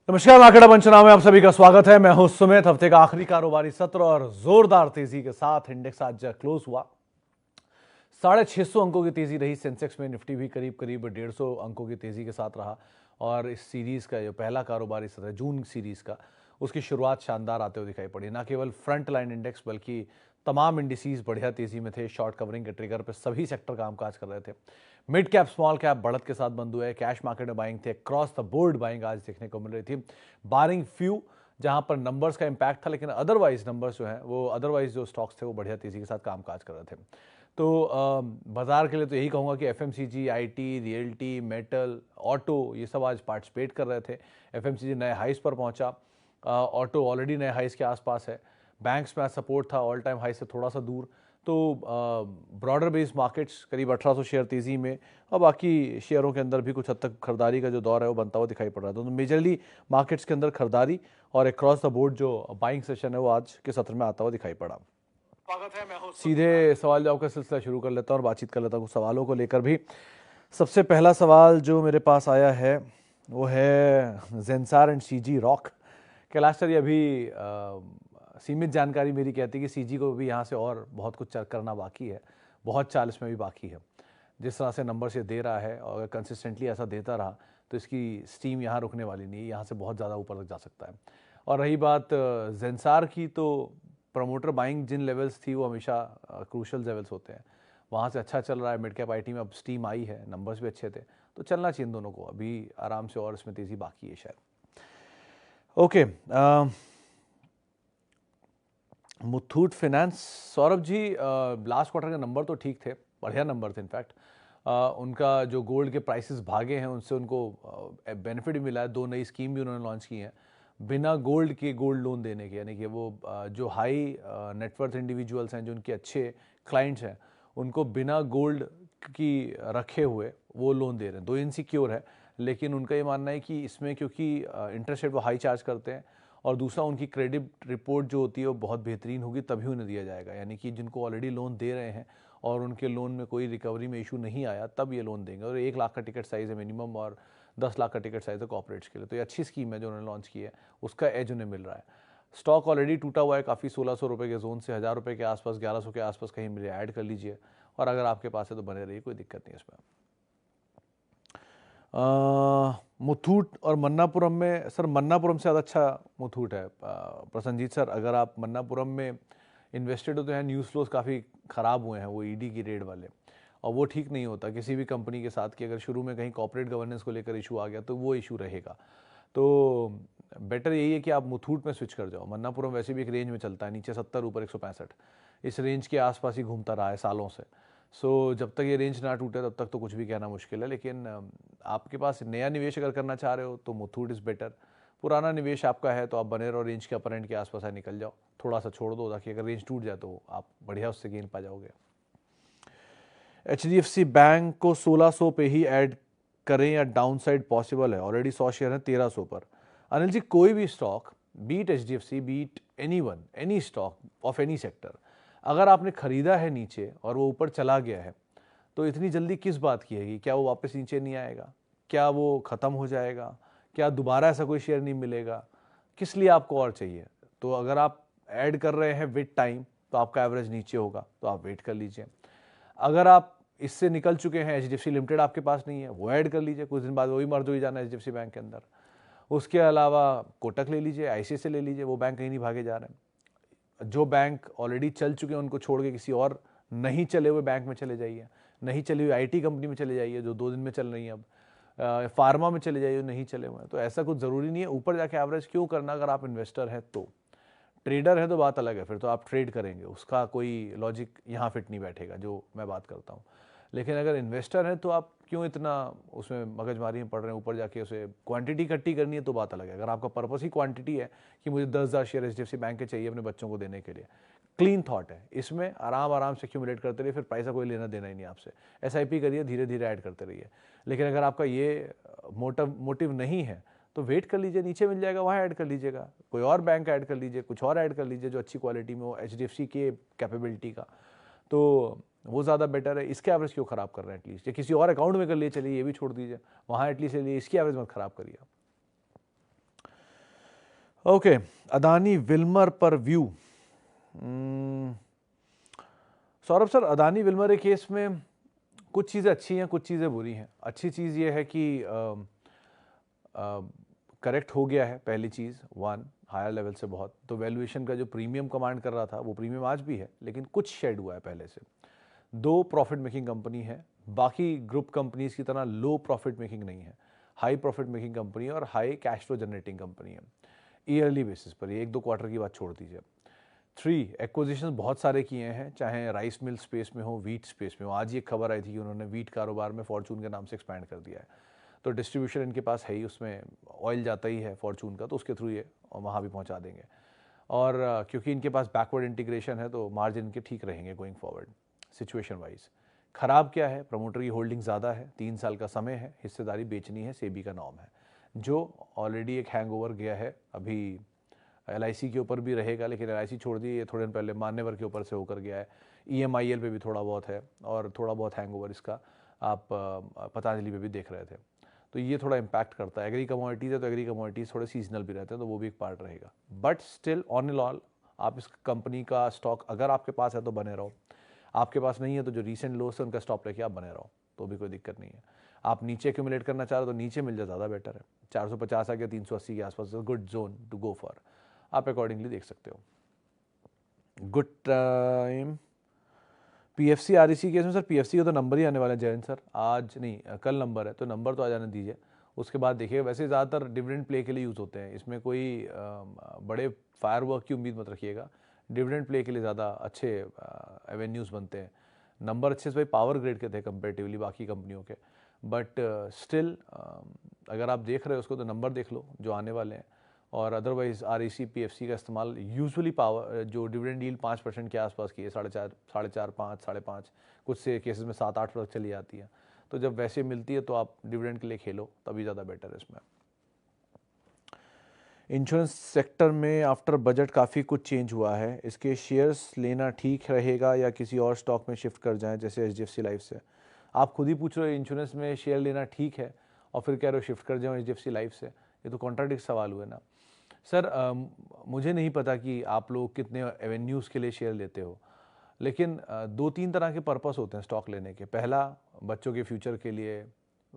नमस्कार, मार्केट पंचनामे में आप सभी का स्वागत है। मैं हूं सुमित। हफ्ते का आखिरी कारोबारी सत्र और जोरदार तेजी के साथ इंडेक्स आज क्लोज हुआ। 650 अंकों की तेजी रही। सेंसेक्स में निफ्टी भी करीब करीब 150 अंकों की तेजी के साथ रहा और इस सीरीज का जो पहला कारोबारी सत्र है जून सीरीज का, उसकी शुरुआत शानदार आते हुए दिखाई पड़ी। न केवल फ्रंट लाइन इंडेक्स बल्कि तमाम इंडिसीज बढ़िया तेजी में थे। शॉर्ट कवरिंग के ट्रिगर पर सभी सेक्टर कामकाज कर रहे थे। मिड कैप स्मॉल कैप बढ़त के साथ बंद हुए। कैश मार्केट में बाइंग थे। क्रॉस द बोर्ड बाइंग आज देखने को मिल रही थी, बारिंग फ्यू जहां पर नंबर्स का इंपैक्ट था, लेकिन अदरवाइज नंबर्स जो है वो अदरवाइज जो स्टॉक्स थे वो बढ़िया तेजी के साथ कामकाज कर रहे थे। तो बाजार के लिए तो यही कहूँगा कि FMCG, IT, realty, metal, auto ये सब आज पार्टिसिपेट कर रहे थे। एफएमसीजी नए हाइस पर पहुंचा। ऑटो ऑलरेडी नए हाइस के आसपास है। बैंक्स में आज सपोर्ट था, ऑल टाइम हाई से थोड़ा सा दूर। तो ब्रॉडर बेस्ड मार्केट्स करीब 1800 शेयर तेजी में और बाकी शेयरों के अंदर भी कुछ हद तक खरीदारी का जो दौर है वो बनता हुआ दिखाई पड़ रहा था। तो मेजरली मार्केट्स के अंदर खरीदारी और अक्रॉस द बोर्ड जो बाइंग सेशन है वो आज के सत्र में आता हुआ दिखाई पड़ा। सीधे सवाल जवाब का सिलसिला शुरू कर लेता हूँ और बातचीत कर लेता हूँ कुछ सवालों को लेकर भी। सबसे पहला सवाल जो मेरे पास आया है वो है Zensar and CG rock. Kailash sir, ये अभी सीमित जानकारी मेरी कहती है कि सीजी को भी यहाँ से और बहुत कुछ करना बाकी है, बहुत चाल इसमें भी बाकी है। जिस तरह से नंबर से दे रहा है और अगर कंसिस्टेंटली ऐसा देता रहा तो इसकी स्टीम यहाँ रुकने वाली नहीं है, यहाँ से बहुत ज़्यादा ऊपर तक जा सकता है। और रही बात जेंसार की, तो प्रमोटर बाइंग जिन लेवल्स थी वो हमेशा क्रूशल लेवल्स होते हैं, वहाँ से अच्छा चल रहा है। मिड कैप आईटी में अब स्टीम आई है, नंबर्स भी अच्छे थे, तो चलना चाहिए इन दोनों को अभी आराम से, और इसमें तेज़ी बाकी है शायद। Okay, Muthoot finance, Saurabh ji, last quarter के नंबर तो ठीक थे, बढ़िया नंबर थे इनफैक्ट। उनका जो गोल्ड के प्राइसेस भागे हैं उनसे उनको बेनिफिट भी मिला है। 2 नई स्कीम भी उन्होंने लॉन्च की हैं बिना गोल्ड के गोल्ड लोन देने के, यानी कि वो जो हाई नेटवर्थ इंडिविजुअल्स हैं, जो उनके अच्छे क्लाइंट्स हैं, उनको बिना गोल्ड की रखे हुए वो लोन दे रहे हैं। 2 इनसिक्योर है, लेकिन उनका ये मानना है कि इसमें क्योंकि इंटरेस्ट रेट वो हाई चार्ज करते हैं और दूसरा उनकी क्रेडिट रिपोर्ट जो होती है वो बहुत बेहतरीन होगी तभी उन्हें दिया जाएगा। यानी कि जिनको ऑलरेडी लोन दे रहे हैं और उनके लोन में कोई रिकवरी में इशू नहीं आया तब ये लोन देंगे। और 1 लाख का टिकट साइज़ है मिनिमम और 10 लाख का टिकट साइज़ है कॉर्पोरेट्स के लिए। तो ये अच्छी स्कीम है जो उन्होंने लॉन्च की है, उसका एज उन्हें मिल रहा है। स्टॉक ऑलरेडी टूटा हुआ है काफ़ी, 1600 रुपये के जोन से 1000 रुपये के आसपास, 1100 के आसपास कहीं मिले ऐड कर लीजिए, और अगर आपके पास है तो बने रहिए, कोई दिक्कत नहीं इसमें। मुथूट और मन्नापुरम में, सर मन्नापुरम से ज़्यादा अच्छा मुथूट है। प्रसन्नजीत सर, अगर आप मन्नापुरम में इन्वेस्टेड हो तो यहाँ न्यूज़ फ्लोज काफ़ी ख़राब हुए हैं, वो ईडी की रेड वाले, और वो ठीक नहीं होता किसी भी कंपनी के साथ कि अगर शुरू में कहीं कॉर्पोरेट गवर्नेंस को लेकर इशू आ गया तो वो इशू रहेगा। तो बेटर यही है कि आप मुथूट में स्विच कर जाओ। मन्नापुरम वैसे भी एक रेंज में चलता है, नीचे 70 ऊपर 165, इस रेंज के आसपास ही घूमता रहा है सालों से। सो जब तक ये रेंज ना टूटे तब तक तो कुछ भी कहना मुश्किल है। लेकिन आपके पास नया निवेश अगर करना चाह रहे हो तो मुथूट इज़ बेटर। पुराना निवेश आपका है तो आप बने रहो, रेंज के अपर एंड के आसपास है, निकल जाओ, थोड़ा सा छोड़ दो ताकि अगर रेंज टूट जाए तो आप बढ़िया उससे गेन पा जाओगे। HDFC बैंक को 1600 पे ही ऐड करें या डाउन साइड पॉसिबल है? ऑलरेडी 100 शेयर है 1300 पर। अनिल जी, कोई भी stock, be it HDFC, be it anyone, any stock of any sector, अगर आपने खरीदा है नीचे और वो ऊपर चला गया है तो इतनी जल्दी किस बात की है? क्या वो वापस नीचे नहीं आएगा? क्या वो ख़त्म हो जाएगा? क्या दोबारा ऐसा कोई शेयर नहीं मिलेगा? किस लिए आपको और चाहिए? तो अगर आप ऐड कर रहे हैं विद टाइम तो आपका एवरेज नीचे होगा, तो आप वेट कर लीजिए। अगर आप इससे निकल चुके हैं, HDFC लिमिटेड आपके पास नहीं है, वो ऐड कर लीजिए, कुछ दिन बाद वही मर्ज हो ही जाना HDFC बैंक के अंदर। उसके अलावा कोटक ले लीजिए, ICICI ले लीजिए, वो बैंक कहीं नहीं भागे जा रहे हैं। जो बैंक ऑलरेडी चल चुके हैं उनको छोड़ के किसी और नहीं चले हुए बैंक में चले जाइए, नहीं चली हुई IT कंपनी में चले जाइए जो 2 दिन में चल रही है, अब फार्मा में चले जाइए नहीं चले हुए हैं। तो ऐसा कुछ ज़रूरी नहीं है ऊपर जाके एवरेज क्यों करना। अगर आप इन्वेस्टर हैं तो, ट्रेडर है तो बात अलग है, फिर तो आप ट्रेड करेंगे, उसका कोई लॉजिक यहाँ फिट नहीं बैठेगा जो मैं बात करता हूँ। लेकिन अगर इन्वेस्टर हैं तो आप क्यों इतना उसमें मगजमारी में पड़ रहे हैं, ऊपर जाके उसे क्वांटिटी इकट्ठी करनी है तो बात अलग है। अगर आपका पर्पस ही क्वांटिटी है कि मुझे 10,000 शेयर HDFC बैंक के चाहिए अपने बच्चों को देने के लिए, क्लीन थॉट है, इसमें आराम आराम से एक्यूमुलेट करते रहिए, फिर पैसा कोई लेना देना ही नहीं आपसे। SIP करिए, धीरे धीरे ऐड करते रहिए। लेकिन अगर आपका ये मोटिव नहीं है तो वेट कर लीजिए, नीचे मिल जाएगा वहाँ ऐड कर लीजिएगा, कोई और बैंक ऐड कर लीजिए, कुछ और ऐड कर लीजिए जो अच्छी क्वालिटी में हो HDFC के कैपेबिलिटी का, तो वो ज़्यादा बेटर है। इसके एवरेज क्यों ख़राब कर रहे हैं? एटलीस्ट या किसी और अकाउंट में कर लिए चलिए, ये भी छोड़ दीजिए, वहाँ एटलीस्ट ले लिए, इसकी एवरेज मत ख़राब करिए। ओके, अदानी विल्मर पर view. Saurabh sir, Adani Wilmer के केस में कुछ चीज़ें अच्छी हैं, कुछ चीज़ें बुरी हैं। अच्छी चीज़ ये है कि करेक्ट हो गया है, पहली चीज़ वन हायर लेवल से बहुत, तो वैल्यूएशन का जो प्रीमियम कमांड कर रहा था वो प्रीमियम आज भी है, लेकिन कुछ शेड हुआ है पहले से। दो, प्रॉफिट मेकिंग कंपनी है, बाकी ग्रुप कंपनीज की तरह लो प्रॉफिट मेकिंग नहीं है, हाई प्रॉफिट मेकिंग कंपनी है और high cash flow generating company है ईयरली बेसिस पर, ये एक दो क्वार्टर की बात छोड़ दीजिए। थ्री, एक्विजिशन बहुत सारे किए हैं, चाहे राइस मिल स्पेस में हो, वीट स्पेस में हो। आज ये खबर आई थी कि उन्होंने वीट कारोबार में फॉर्चून के नाम से एक्सपैंड कर दिया है, तो डिस्ट्रीब्यूशन इनके पास है ही, उसमें ऑयल जाता ही है फॉर्चून का, तो उसके थ्रू ये वहाँ भी पहुँचा देंगे। और क्योंकि इनके पास बैकवर्ड इंटीग्रेशन है तो मार्जिन इनके ठीक रहेंगे गोइंग फॉरवर्ड सिचुएशन वाइज। खराब क्या है, प्रमोटर की होल्डिंग ज़्यादा है, 3 साल का समय है, हिस्सेदारी बेचनी है, सेबी का नॉर्म है, जो ऑलरेडी एक हैंगओवर गया है। अभी LIC के ऊपर भी रहेगा, लेकिन LIC छोड़ दी, ये थोड़े दिन पहले मान्यवर के ऊपर से होकर गया है। EMIL पे भी थोड़ा बहुत है और थोड़ा बहुत हैंगओवर इसका आप पतंजलि पे भी देख रहे थे, तो ये थोड़ा इम्पैक्ट करता है। एग्री कमोडिटीज़ है तो एग्री कमोडिटीज़ थोड़े सीजनल भी रहते हैं, तो वो भी एक पार्ट रहेगा। But still on and all आप इस कंपनी का स्टॉक अगर आपके पास है तो बने रहो, आपके पास नहीं है तो जो रीसेंट लोस है उनका स्टॉप लेके आप बने रहो, तो भी कोई दिक्कत नहीं है। आप नीचे एक्यूमुलेट करना चाह रहे हो तो नीचे मिल जाए, ज़्यादा बेटर है। 450 आ गया 380 के आसपास, good zone to go for, आप अकॉर्डिंगली देख सकते हो। Good time. PFC REC case में सर, PFC का तो नंबर ही आने वाला है जयंत सर, आज नहीं कल नंबर है, तो नंबर तो आ जाने दीजिए, उसके बाद देखिएगा। वैसे ज़्यादातर डिविडेंड प्ले के लिए यूज़ होते हैं, इसमें कोई बड़े फायरवर्क की उम्मीद मत रखिएगा। डिविडेंड प्ले के लिए ज़्यादा अच्छे एवेन्यूज़ बनते हैं। नंबर अच्छे से भाई पावर ग्रेड के थे कंपेरेटिवली बाकी कंपनियों के, बट स्टिल अगर आप देख रहे हो उसको तो नंबर देख लो जो आने वाले हैं। और अदरवाइज REC PFC का इस्तेमाल यूजुअली पावर जो डिविडेंड यील्ड 5% के आसपास की है, 4.5, 4.5, 5, 5.5, कुछ से केसेस में 7-8 तक चली जाती है, तो जब वैसे मिलती है तो आप डिविडेंड के लिए खेलो, तभी ज़्यादा बेटर है इसमें। इंश्योरेंस सेक्टर में आफ्टर बजट काफ़ी कुछ चेंज हुआ है, इसके शेयर्स लेना ठीक रहेगा या किसी और स्टॉक में शिफ्ट कर जाएं जैसे HDFC लाइफ से? आप खुद ही पूछ रहे हो इंश्योरेंस में शेयर लेना ठीक है और फिर कह रहे हो शिफ्ट कर जाओ HDFC लाइफ से, ये तो कॉन्ट्राडिक्ट सवाल हुए ना सर। मुझे नहीं पता कि आप लोग कितने एवेन्यूज़ के लिए शेयर लेते हो, लेकिन 2-3 तरह के पर्पस होते हैं स्टॉक लेने के। पहला, बच्चों के फ्यूचर के लिए,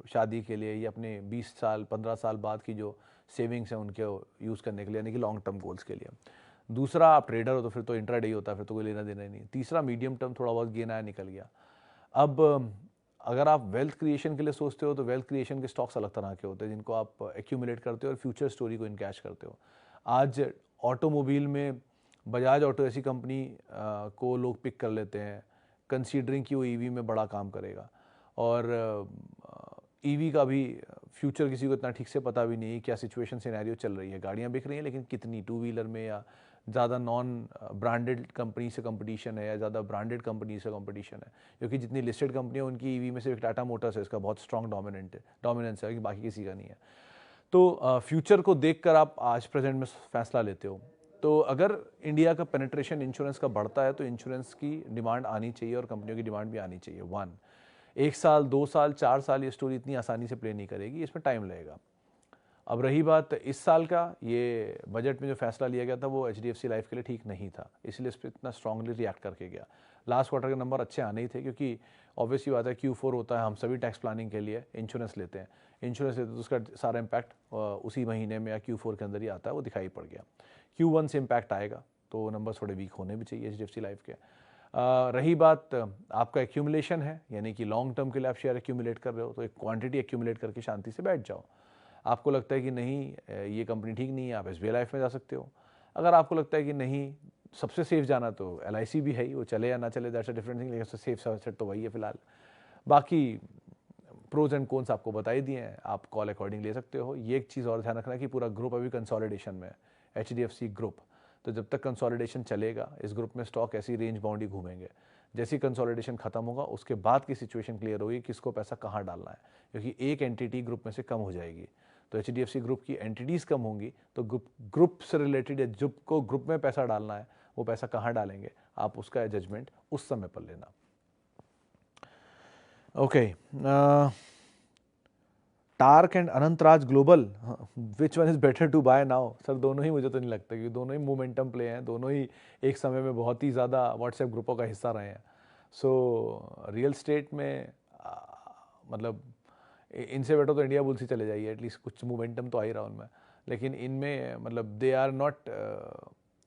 शादी के लिए, या अपने 20 साल 15 साल बाद की जो सेविंग्स हैं उनके यूज़ करने के लिए, यानी कि लॉन्ग टर्म गोल्स के लिए। दूसरा, आप ट्रेडर हो तो फिर तो इंट्राडे ही होता है, फिर तो कोई लेना देना ही नहीं। तीसरा, मीडियम टर्म, थोड़ा बहुत गेन आया निकल गया। अब अगर आप वेल्थ क्रिएशन के लिए सोचते हो तो वेल्थ क्रिएशन के स्टॉक्स अलग तरह के होते हैं जिनको आप एक्यूमुलेट करते हो और फ्यूचर स्टोरी को इनकैश करते हो। आज ऑटोमोबाइल में बजाज ऑटो ऐसी कंपनी को लोग पिक कर लेते हैं, कंसीडरिंग कि वो EV में बड़ा काम करेगा, और EV का भी फ्यूचर किसी को इतना ठीक से पता भी नहीं है, क्या सिचुएशन सिनेरियो चल रही है। गाड़ियाँ बिक रही हैं लेकिन कितनी, टू व्हीलर में, या ज़्यादा नॉन ब्रांडेड कंपनी से कंपटीशन है या ज़्यादा ब्रांडेड कंपनी से कंपटीशन है, क्योंकि जितनी लिस्टेड कंपनियाँ उनकी EV में सिर्फ टाटा मोटर्स है, इसका बहुत स्ट्रॉन्ग डोमिनेंस है, कि बाकी किसी का नहीं है। तो फ्यूचर को देखकर आप आज प्रेजेंट में फैसला लेते हो। तो अगर इंडिया का पेनिट्रेशन इंश्योरेंस का बढ़ता है तो इंश्योरेंस की डिमांड आनी चाहिए और कंपनियों की डिमांड भी आनी चाहिए। 1 साल 2 साल 4 साल ये स्टोरी इतनी आसानी से प्ले नहीं करेगी, इसमें टाइम लगेगा। अब रही बात इस साल का, ये बजट में जो फैसला लिया गया था वो HDFC लाइफ के लिए ठीक नहीं था, इसलिए इस पर इतना स्ट्रांगली रिएक्ट करके गया। लास्ट क्वार्टर के नंबर अच्छे आने ही थे, क्योंकि ऑब्वियसली बात है Q4 होता है, हम सभी टैक्स प्लानिंग के लिए इंश्योरेंस लेते हैं, तो उसका सारा इम्पैक्ट उसी महीने में या Q4 के अंदर ही आता है, वो दिखाई पड़ गया। Q1 से इम्पैक्ट आएगा तो नंबर थोड़े वीक होने भी चाहिए HDFC लाइफ के। रही बात आपका एक्यूमुलेशन है, यानी कि लॉन्ग टर्म के लिए आप शेयर एक्यूमुलेट कर रहे हो, तो एक क्वांटिटी एक्यूमुलेट करके शांति से बैठ जाओ। आपको लगता है कि नहीं ये कंपनी ठीक नहीं है, आप SBI लाइफ में जा सकते हो। अगर आपको लगता है कि नहीं सबसे सेफ जाना, तो LIC भी है ही, वो चले या ना चले दैट्स अ डिफरेंट थिंग, लेकिन सबसे सेफ सेट तो वही है फिलहाल। बाकी प्रोज एंड कॉन्स आपको बता ही दिए हैं, आप कॉल अकॉर्डिंग ले सकते हो। ये एक चीज़ और ध्यान रखना कि पूरा ग्रुप अभी कंसोलिडेशन में है, HDFC ग्रुप, तो जब तक कंसोलिडेशन चलेगा इस ग्रुप में स्टॉक ऐसी रेंज बाउंड ही घूमेंगे। जैसी कंसोलिडेशन खत्म होगा उसके बाद की सिचुएशन क्लियर होगी किसको पैसा कहाँ डालना है, क्योंकि एक एंटिटी ग्रुप में से कम हो जाएगी। तो HDFC ग्रुप की एंटिटीज़ कम होंगी, तो ग्रुप से रिलेटेड या जिसको ग्रुप में पैसा डालना है वो पैसा कहाँ डालेंगे, आप उसका जजमेंट उस समय पर लेना। Okay, TARC and Anantraj Global, which one is better to buy now? Sir दोनों ही, मुझे तो नहीं लगता, क्योंकि दोनों ही मोमेंटम प्ले हैं, दोनों ही एक समय में बहुत ही ज़्यादा व्हाट्सएप ग्रुपों का हिस्सा रहे हैं. सो रियल स्टेट में मतलब इनसे बेटर तो इंडिया बुल्स ही चले जाइए, एटलीस्ट कुछ मोमेंटम तो आ ही रहा उनमें. लेकिन इनमें मतलब they are not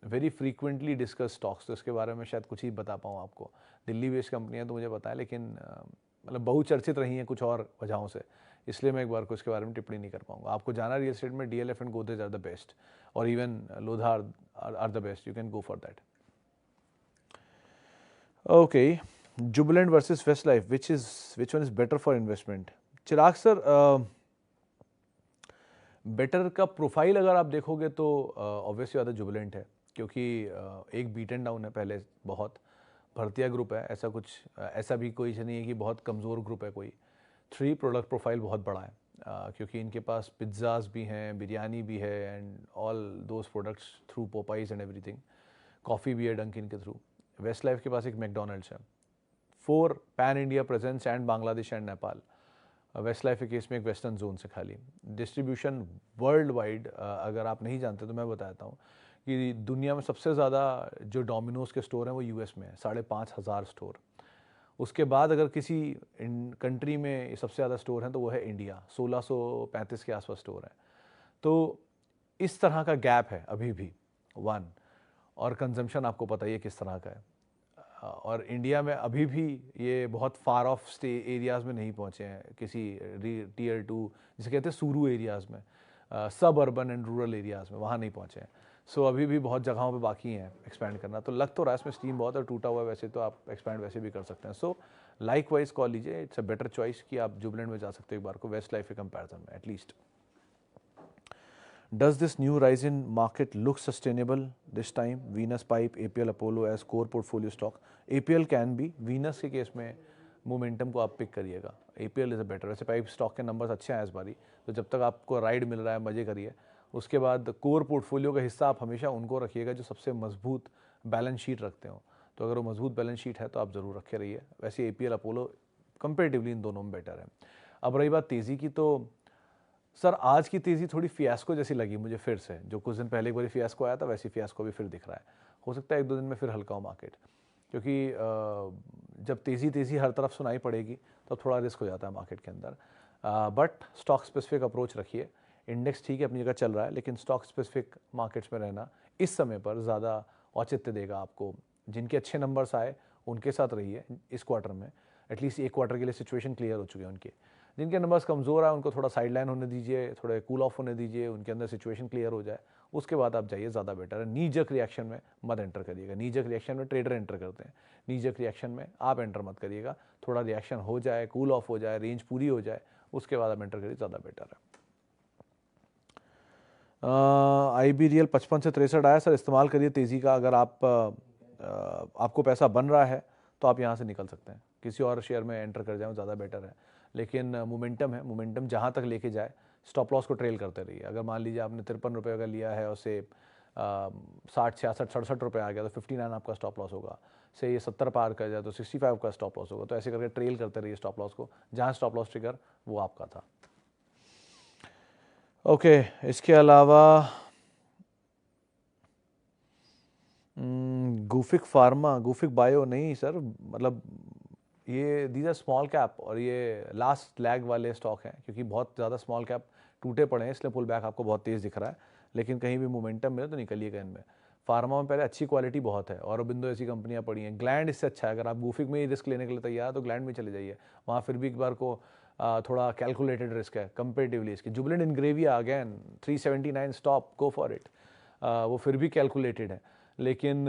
very frequently discuss stocks, तो इसके बारे में शायद कुछ ही बता पाऊँ आपको. दिल्ली बेस्ड कंपनियां तो मुझे पता है, लेकिन मतलब बहुचर्चित रही हैं कुछ और वजहों से, इसलिए मैं एक बार को इसके बारे में टिप्पणी नहीं कर पाऊंगा. आपको जाना रियल एस्टेट में, DLF and Godrej are the best, और even Lodha are the best, you can go for that. Okay, Jubilant versus Westlife, which one is better for investment? Chirag sir, better का प्रोफाइल अगर आप देखोगे तो ऑब्वियसली ज़्यादा जुबिलेंट है, क्योंकि एक बीट एंड डाउन है पहले बहुत. भरतिया ग्रुप है, ऐसा कुछ ऐसा भी कोई नहीं है कि बहुत कमज़ोर ग्रुप है कोई. 3 प्रोडक्ट प्रोफाइल बहुत बड़ा है, क्योंकि इनके पास पिज़्ज़ाज भी हैं, बिरयानी भी है, and all those products through Popeyes and everything. Coffee भी है डंकिन के थ्रू. वेस्ट लाइफ के पास एक मैकडोनल्ड्स है. 4 pan India presence and Bangladesh and Nepal. Westlife के केस में एक वेस्टर्न जोन से खाली. डिस्ट्रीब्यूशन वर्ल्ड वाइड, अगर आप नहीं जानते तो मैं बताता हूँ कि दुनिया में सबसे ज़्यादा जो डोमिनोज के स्टोर हैं वो यूएस में है, 5,500 स्टोर. उसके बाद अगर किसी कंट्री में सबसे ज़्यादा स्टोर हैं तो वो है इंडिया, 1635 के आसपास स्टोर हैं. तो इस तरह का गैप है अभी भी, 1. और कंजम्पशन आपको पता ही है किस तरह का है. और इंडिया में अभी भी ये बहुत फार ऑफ एरियाज़ में नहीं पहुँचे हैं, किसी टीयर 2 जिसे कहते हैं सूरू एरियाज़ में, सब अर्बन एंड रूरल एरियाज़ में, वहाँ नहीं पहुँचे हैं. सो अभी भी बहुत जगहों पे बाकी हैं एक्सपैंड करना. तो लग तो रहा है इसमें स्टीम बहुत है, टूटा हुआ है वैसे, तो आप एक्सपैंड वैसे भी कर सकते हैं. सो लाइक वाइज कॉल लीजिए, इट्स अ बेटर चॉइस कि आप जुबिलेंट में जा सकते हो एक बार को वेस्ट लाइफ के कंपैरिजन में at least. Does this new rise in market look sustainable this time? Venus Pipe, APL Apollo as core portfolio stock. APL can be. Venus के केस में मोमेंटम को आप पिक करिएगा. APL is a better. वैसे pipe stock के numbers अच्छे हैं इस बारी, तो जब तक आपको राइड मिल रहा है मज़े करिए. उसके बाद कोर पोर्टफोलियो का हिस्सा आप हमेशा उनको रखिएगा जो सबसे मजबूत बैलेंस शीट रखते हो. तो अगर वो मजबूत बैलेंस शीट है तो आप ज़रूर रखे रहिए. वैसे APL अपोलो कंपेरेटिवली इन दोनों में बेटर है. अब रही बात तेज़ी की, तो सर आज की तेज़ी थोड़ी फियास्को जैसी लगी मुझे फिर से. जो कुछ दिन पहले एक बार फियास्को आया था, वैसी फियास्को भी फिर दिख रहा है. हो सकता है 1-2 दिन में फिर हल्का हो मार्केट, क्योंकि जब तेज़ी हर तरफ सुनाई पड़ेगी तो थोड़ा रिस्क हो जाता है मार्केट के अंदर. बट स्टॉक स्पेसिफिक अप्रोच रखिए. इंडेक्स ठीक है अपनी जगह चल रहा है, लेकिन स्टॉक स्पेसिफिक मार्केट्स में रहना इस समय पर ज़्यादा औचित्य देगा आपको. जिनके अच्छे नंबर्स आए उनके साथ रहिए इस क्वार्टर में, एटलीस्ट एक क्वार्टर के लिए सिचुएशन क्लियर हो चुकी है उनकी. जिनके नंबर्स कमज़ोर है उनको थोड़ा साइडलाइन होने दीजिए, थोड़े कूल ऑफ होने दीजिए, उनके अंदर सिचुएशन क्लियर हो जाए, उसके बाद आप जाइए, ज़्यादा बेटर है. नीजक रिएक्शन में मत एंटर करिएगा. नीजक रिएक्शन में ट्रेडर एंटर करते हैं, नीजक रिएक्शन में आप एंटर मत करिएगा. थोड़ा रिएक्शन हो जाए, कूल ऑफ हो जाए, रेंज पूरी हो जाए, उसके बाद आप एंटर करिए, ज़्यादा बेटर है. IB रियल 55 से 63 आया सर, इस्तेमाल करिए तेज़ी का. अगर आपको पैसा बन रहा है तो आप यहाँ से निकल सकते हैं, किसी और शेयर में एंटर कर जाएं, ज़्यादा बेटर है. लेकिन मोमेंटम है, मोमेंटम जहाँ तक लेके जाए स्टॉप लॉस को ट्रेल करते रहिए. अगर मान लीजिए आपने 53 रुपये का लिया है और से 60, 66, 67 रुपये आ गया तो 59 आपका स्टॉप लॉस होगा. से ये 70 पार कर जाए तो 65 का स्टॉप लॉस होगा. तो ऐसे करके ट्रेल करते रहिए स्टॉप लॉस को, जहाँ स्टॉप लॉस ट्रिगर वो आपका था. ओके, इसके अलावा गुफिक फार्मा, गुफिक बायो नहीं सर, मतलब ये दीज आर स्मॉल कैप और ये लास्ट लैग वाले स्टॉक हैं, क्योंकि बहुत ज़्यादा स्मॉल कैप टूटे पड़े हैं, इसलिए पुल बैक आपको बहुत तेज़ दिख रहा है. लेकिन कहीं भी मोमेंटम मिले तो निकलिएगा इनमें. फार्मा में पहले अच्छी क्वालिटी बहुत है, औरबिंदो ऐसी कंपनियां पड़ी हैं. ग्लैंड इससे अच्छा है. अगर आप गुफिक में ही रिस्क लेने के लिए तैयार है तो ग्लैंड में चले जाइए. वहाँ फिर भी एक बार को थोड़ा कैलकुलेटेड रिस्क है कंपेरेटिवली इसकी. Jubilant Ingrevia again 379 stop, go for it. वो फिर भी कैलकुलेटेड है, लेकिन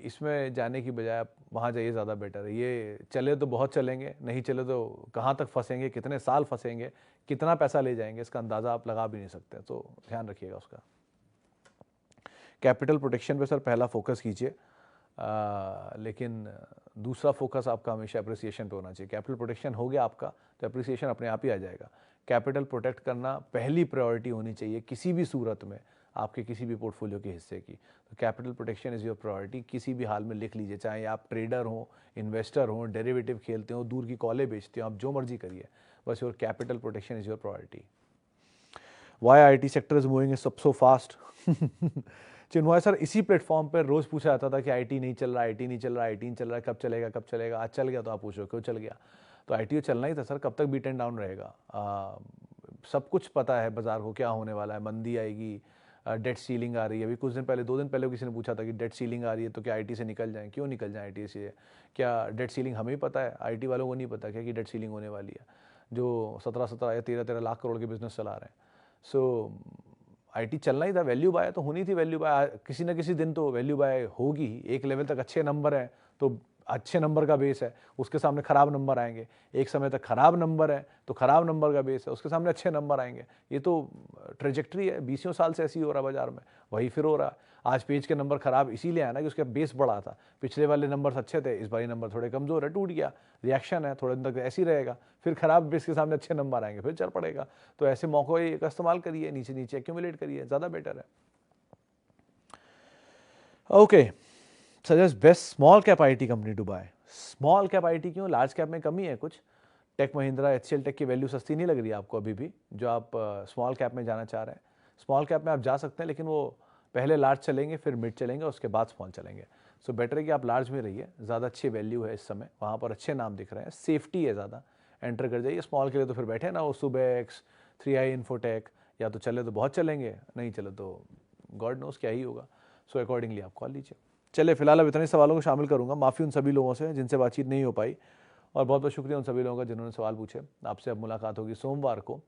इसमें जाने की बजाय आप वहाँ जाइए, ज़्यादा बेटर है. ये चले तो बहुत चलेंगे, नहीं चले तो कहाँ तक फंसेंगे, कितने साल फंसेंगे, कितना पैसा ले जाएंगे, इसका अंदाज़ा आप लगा भी नहीं सकते. तो ध्यान रखिएगा उसका. कैपिटल प्रोटेक्शन पे सर पहला फोकस कीजिए, लेकिन दूसरा फोकस आपका हमेशा अप्रिसिएशन पे होना चाहिए. कैपिटल प्रोटेक्शन हो गया आपका तो अप्रिसिएशन अपने आप ही आ जाएगा. कैपिटल प्रोटेक्ट करना पहली प्रायोरिटी होनी चाहिए किसी भी सूरत में. आपके किसी भी पोर्टफोलियो के हिस्से की। तो capital protection is your priority, किसी भी हाल में लिख लीजिए, चाहे आप ट्रेडर हों, इन्वेस्टर हों, डेरिवेटिव खेलते हो, दूर की कॉलें बेचते हो, आप जो मर्जी करिए, बस your capital protection is your priority. Why IT sector is moving so fast. Chinmay sir, इसी प्लेटफॉर्म पर रोज पूछा जाता था कि IT नहीं चल रहा, IT नहीं चल रहा, IT नहीं चल रहा, कब चलेगा कब चलेगा। आज चल गया तो आप पूछो क्यों चल गया। तो IT चलना ही था सर, कब तक बीट एंड डाउन रहेगा। सब कुछ पता है बाजार को क्या होने वाला है, मंदी आएगी, डेट सीलिंग आ रही है। अभी कुछ दिन पहले, 2 दिन पहले किसी ने पूछा था कि डेट सीलिंग आ रही है तो क्या IT से निकल जाएं। क्यों निकल जाएं IT से? क्या डेट सीलिंग हमें ही पता है, IT वालों को नहीं पता क्या कि डेट सीलिंग होने वाली है, जो 17 या 13 लाख करोड़ के बिजनेस चला रहे हैं। सो IT चलना ही था, वैल्यू बाय तो होनी थी। वैल्यू बाय किसी ना किसी दिन तो वैल्यू बाय होगी। एक लेवल तक अच्छे नंबर हैं तो अच्छे नंबर का बेस है, उसके सामने खराब नंबर आएंगे। एक समय तक खराब नंबर है तो खराब नंबर का बेस है, उसके सामने अच्छे नंबर आएंगे। ये तो ट्रेजेक्ट्री है, 20 साल से ऐसी हो रहा है बाजार में, वही फिर हो रहा है। आज पेज के नंबर खराब इसीलिए आया ना कि उसका बेस बड़ा था, पिछले वाले नंबर अच्छे थे, इस बार नंबर थोड़े कमजोर है, टूट गया। रिएक्शन है, थोड़े दिन तक ऐसे ही रहेगा, फिर खराब बेस के सामने अच्छे नंबर आएंगे, फिर चल पड़ेगा। तो ऐसे मौके का इस्तेमाल करिए, नीचे नीचे एक्यूमुलेट करिए, ज़्यादा बेटर है। Okay, suggest best small cap IT company to buy. Small cap IT क्यों, लार्ज कैप में कमी है कुछ। टेक महिंद्रा, HCL टेक की वैल्यू सस्ती नहीं लग रही है आपको अभी भी, जो आप स्मॉल कैप में जाना चाह रहे हैं। स्मॉल कैप में आप जा सकते हैं, लेकिन वो पहले लार्ज चलेंगे, फिर मिड चलेंगे, उसके बाद स्मॉल चलेंगे। सो बेटर है कि आप लार्ज में रहिए, ज़्यादा अच्छी वैल्यू है इस समय, वहाँ पर अच्छे नाम दिख रहे हैं, सेफ्टी है ज़्यादा, एंटर कर जाइए। स्मॉल के लिए तो फिर बैठे ना, वो सुबेक्स, 3i इन्फोटेक, या तो चले तो बहुत चलेंगे, नहीं चले तो गॉड नोस क्या ही होगा। सो अकॉर्डिंगली आप कॉल लीजिए। चलिए, फिलहाल अब इतने सवालों को शामिल करूंगा। माफ़ी उन सभी लोगों से जिनसे बातचीत नहीं हो पाई, और बहुत बहुत शुक्रिया उन सभी लोगों का जिन्होंने सवाल पूछे। आपसे अब मुलाकात होगी सोमवार को,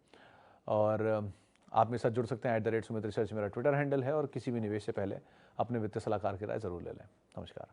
और आप मेरे साथ जुड़ सकते हैं। @सुमित रिसर्च मेरा ट्विटर हैंडल है, और किसी भी निवेश से पहले अपने वित्तीय सलाहकार की राय जरूर ले लें। नमस्कार।